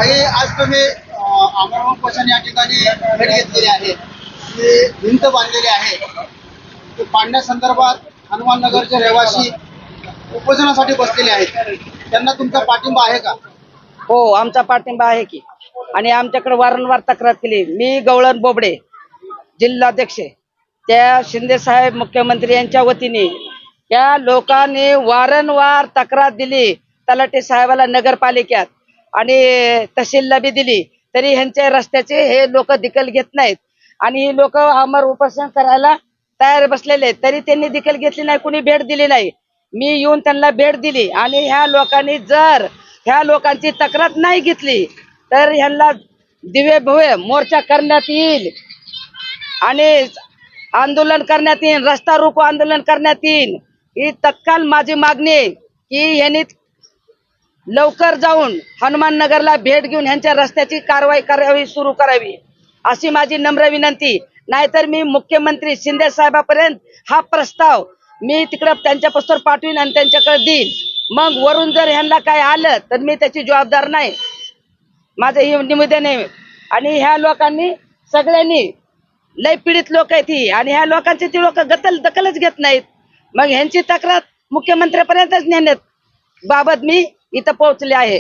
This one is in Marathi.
काही आज तुम्ही अमर उपोषण या ठिकाणी भेट घेतलेली आहे, ती भिंत बांधलेली आहे, ती पाडण्यासंदर्भात हनुमाननगरचे रहिवासी उपोषणासाठी बसलेले आहेत. त्यांना तुमचा पाठिंबा आहे का? हो, आमचा पाठिंबा आहे की. आणि आमच्याकडे वारंवार तक्रार केली. मी गवळण बोबडे जिल्हाध्यक्ष, त्या शिंदे साहेब मुख्यमंत्री यांच्या वतीने त्या लोकांनी वारंवार तक्रार दिली तलाठी साहेबाला नगरपालिकेत आणि तहसीलला बी दिली, तरी ह्यांच्या रस्त्याचे हे लोक दखल घेत नाहीत. आणि ही लोक अमर उपोषण करायला तयार बसलेले आहेत, तरी त्यांनी दखल घेतली नाही, कुणी भेट दिली नाही. मी येऊन त्यांना भेट दिली आणि ह्या लोकांनी जर ह्या लोकांची तक्रार नाही घेतली तर ह्यांना दिवे भव्य मोर्चा करण्यात येईल आणि आंदोलन करण्यात येईल, रस्ता रोको आंदोलन करण्यात येईल. ही तत्काळ माझी मागणी आहे की यांनी लवकर जाऊन हनुमाननगरला भेट घेऊन ह्यांच्या रस्त्याची कारवाई करावी, सुरू करावी, अशी माझी नम्र विनंती. नाहीतर मी मुख्यमंत्री शिंदे साहेबापर्यंत हा प्रस्ताव मी तिकडे त्यांच्यापासून पाठवीन आणि त्यांच्याकडे देईन. मग वरून जर ह्यांना काय आलं तर मी त्याची जबाबदार नाही, माझं हे निवेदन आहे. आणि ह्या लोकांनी सगळ्यांनी लय पीडित लोक आहेत ही, आणि ह्या लोकांची ती लोक दखलच घेत नाहीत. मग ह्यांची तक्रार मुख्यमंत्र्यापर्यंतच नेण्यात बाबत मी इथं पोहोचले आहे.